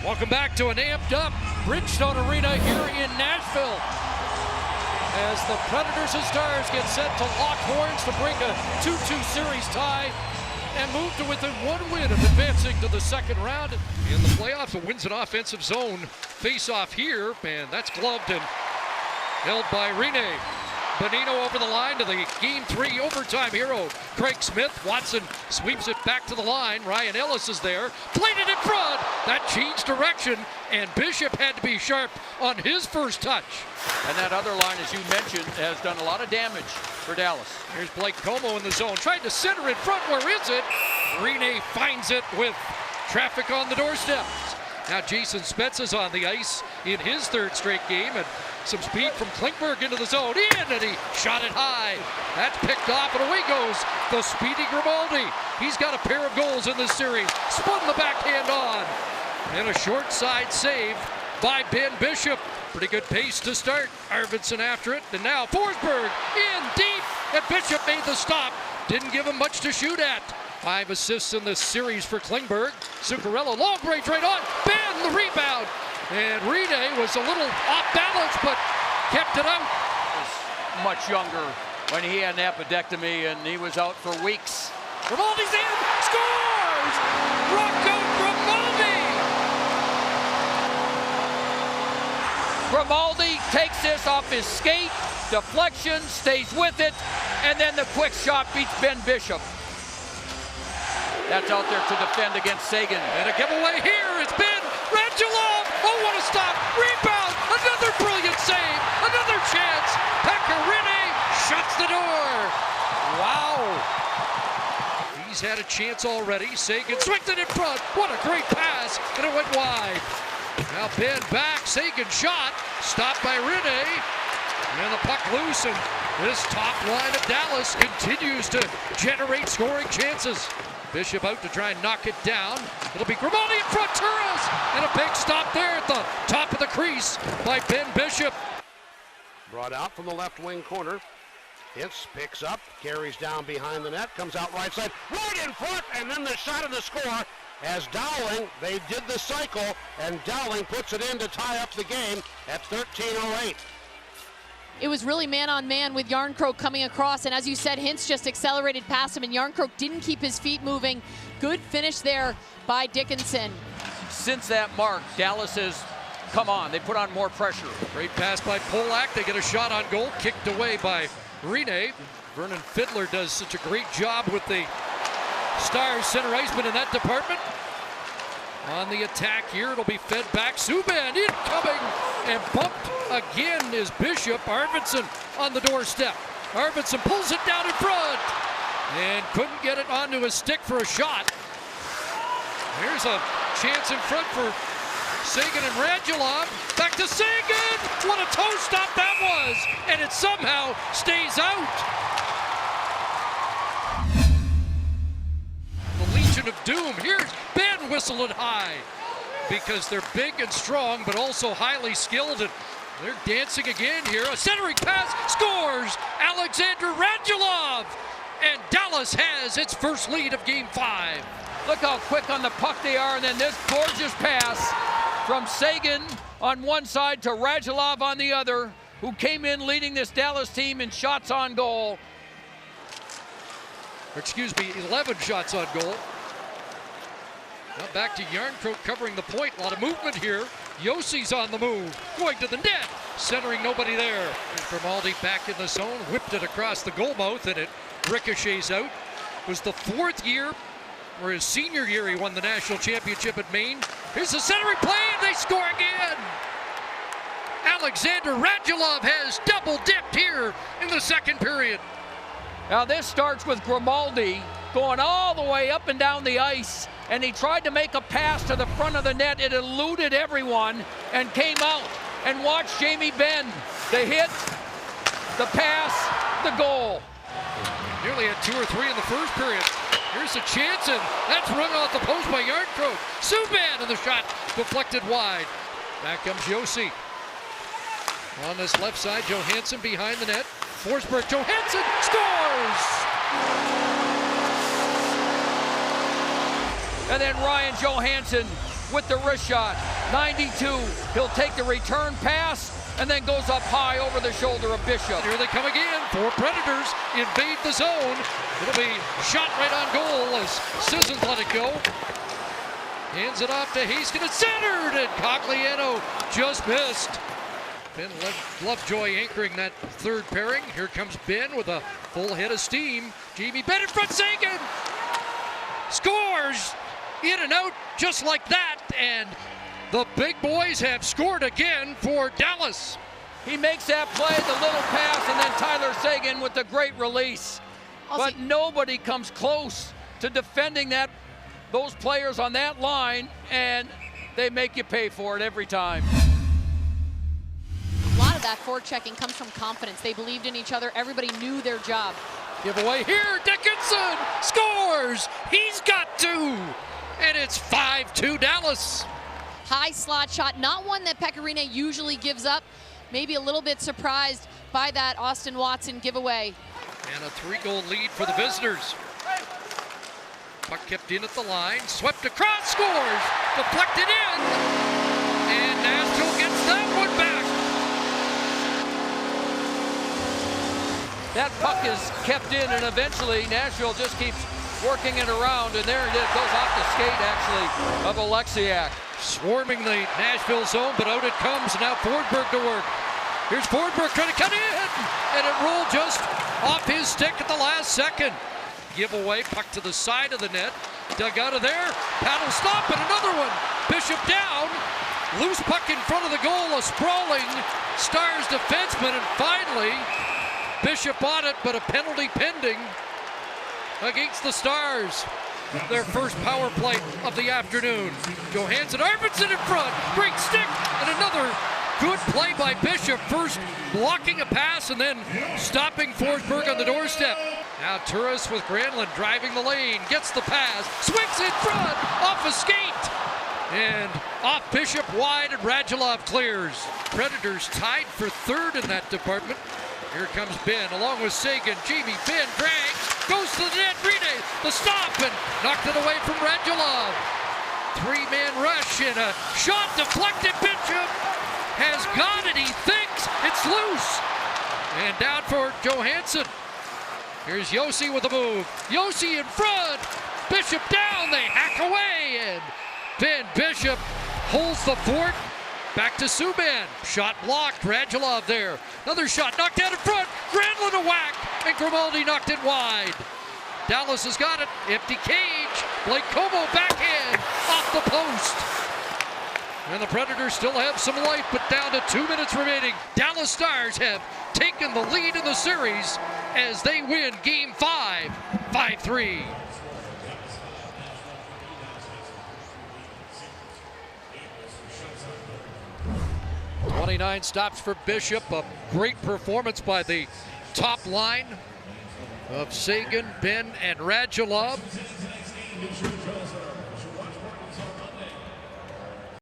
Welcome back to an amped-up Bridgestone Arena here in Nashville, as the Predators and Stars get set to lock horns to break a 2-2 series tie and move to within one win of advancing to the second round. In the playoffs, it wins an offensive zone face-off here, and that's gloved and held by Rinne. Bonino over the line to the Game 3 overtime hero, Craig Smith. Watson sweeps it back to the line. Ryan Ellis is there. Played it in front. That changed direction, and Bishop had to be sharp on his first touch. And that other line, as you mentioned, has done a lot of damage for Dallas. Here's Blake Como in the zone. Tried to center in front. Where is it? Rinne finds it with traffic on the doorstep. Now Jason Spetz is on the ice in his third straight game, and some speed from Klingberg into the zone. And he shot it high. That's picked off, and away goes the speedy Grimaldi. He's got a pair of goals in this series. Spun the backhand on. And a short side save by Ben Bishop. Pretty good pace to start. Arvidsson after it, and now Forsberg in deep, and Bishop made the stop. Didn't give him much to shoot at. 5 assists in this series for Klingberg. Zuccarello, long range right on. Ben, the rebound. And Rinne was a little off balance, but kept it out. He was much younger when he had an appendectomy, and he was out for weeks. Grimaldi's in, scores! Rocco Grimaldi! Grimaldi takes this off his skate, deflection, stays with it, and then the quick shot beats Ben Bishop. That's out there to defend against Seguin. And a giveaway here. It's been Radulov. Oh, what a stop. Rebound. Another brilliant save. Another chance. Pekka Rinne shuts the door. Wow. He's had a chance already. Seguin swings it in front. What a great pass. And it went wide. Now Ben back. Seguin shot. Stopped by Rinne. And the puck loose. And this top line of Dallas continues to generate scoring chances. Bishop out to try and knock it down. It'll be Grimaldi in front, Turris! And a big stop there at the top of the crease by Ben Bishop. Brought out from the left wing corner. Hintz picks up, carries down behind the net, comes out right side, right in front, and then the shot of the score as Dowling, they did the cycle, and Dowling puts it in to tie up the game at 13:08. It was really man-on-man with Järnkrok coming across, and as you said, Hintz just accelerated past him, and Järnkrok didn't keep his feet moving. Good finish there by Dickinson. Since that mark, Dallas has come on. They put on more pressure. Great pass by Polak. They get a shot on goal, kicked away by Rinne. Vernon Fiddler does such a great job with the Stars center iceman in that department. On the attack here, it'll be fed back. Subban incoming, and bumped again is Bishop. Arvidsson on the doorstep. Arvidsson pulls it down in front and couldn't get it onto his stick for a shot. Here's a chance in front for Seguin and Radulov. Back to Seguin. What a toe stop that was, and it somehow stays out. The Legion of Doom. Here's Ben whistling high, because they're big and strong, but also highly skilled, and they're dancing again here. A centering pass, scores Alexander Radulov, and Dallas has its first lead of Game 5. Look how quick on the puck they are, and then this gorgeous pass from Seguin on one side to Radulov on the other, who came in leading this Dallas team in shots on goal. Excuse me, 11 shots on goal. Now back to Järnkrok covering the point. A lot of movement here. Yossi's on the move, going to the net, centering, nobody there. Grimaldi back in the zone, whipped it across the goal mouth, and it ricochets out. It was the 4th year, or his senior year, he won the national championship at Maine. Here's the centering play, and they score again. Alexander Radulov has double-dipped here in the second period. Now this starts with Grimaldi going all the way up and down the ice, and he tried to make a pass to the front of the net. It eluded everyone and came out. And watch Jamie Benn. The hit, the pass, the goal. Nearly had 2 or 3 in the first period. Here's a chance, and that's rung off the post by Järnkrok. Subban, and the shot deflected wide. Back comes Josi. On this left side, Johansson behind the net. Forsberg, Johansson scores! And then Ryan Johansson with the wrist shot. 92. He'll take the return pass and then goes up high over the shoulder of Bishop. Here they come again. 4 Predators invade the zone. It'll be shot right on goal as Sissons let it go. Hands it off to Haskin. It's centered, and Cogliano just missed. Ben Lovejoy anchoring that third pairing. Here comes Ben with a full head of steam. Jamie Benn in front, Seguin scores in and out just like that, and the big boys have scored again for Dallas. He makes that play, the little pass, and then Tyler Seguin with the great release. But nobody comes close to defending those players on that line, and they make you pay for it every time. A lot of that forechecking comes from confidence. They believed in each other. Everybody knew their job. Giveaway here, Dickinson scores. He's got 2, and it's 5-2 Dallas. High slot shot, not one that Pecorino usually gives up. Maybe a little bit surprised by that Austin Watson giveaway. And a 3-goal lead for the visitors. Puck kept in at the line, swept across, scores, deflected in, and Nashville gets that one back. That puck is kept in, and eventually Nashville just keeps working it around, and there it is, goes off the skate actually of Alexiak. Swarming the Nashville zone, but out it comes. Now Forsberg to work. Here's Forsberg trying to cut in, and it rolled just off his stick at the last second. Giveaway, puck to the side of the net. Dug out of there, paddle stop, and another one. Bishop down, loose puck in front of the goal, a sprawling Stars defenseman, and finally Bishop on it, but a penalty pending against the Stars. Their first power play of the afternoon. Johansson, Arvidsson in front, great stick, and another good play by Bishop. First blocking a pass and then stopping Forsberg on the doorstep. Now Turris with Granlund driving the lane, gets the pass, swings in front, off a skate, and off Bishop wide, and Radulov clears. Predators tied for 3rd in that department. Here comes Ben along with Seguin. Jamie Benn drags, goes to the net, Rene, the stop, and knocked it away from Radulov. 3-man rush and a shot deflected. Bishop has got it, he thinks it's loose. And down for Johansson. Here's Josi with the move. Josi in front, Bishop down, they hack away, and Ben Bishop holds the fort. Back to Subban, shot blocked, Radulov there. Another shot knocked out in front, Granlund a whack, and Grimaldi knocked it wide. Dallas has got it, empty cage, Blake Como backhand, off the post. And the Predators still have some life, but down to 2 minutes remaining. Dallas Stars have taken the lead in the series as they win Game 5, 5-3. 29 stops for Bishop. A great performance by the top line of Seguin, Ben, and Radulov.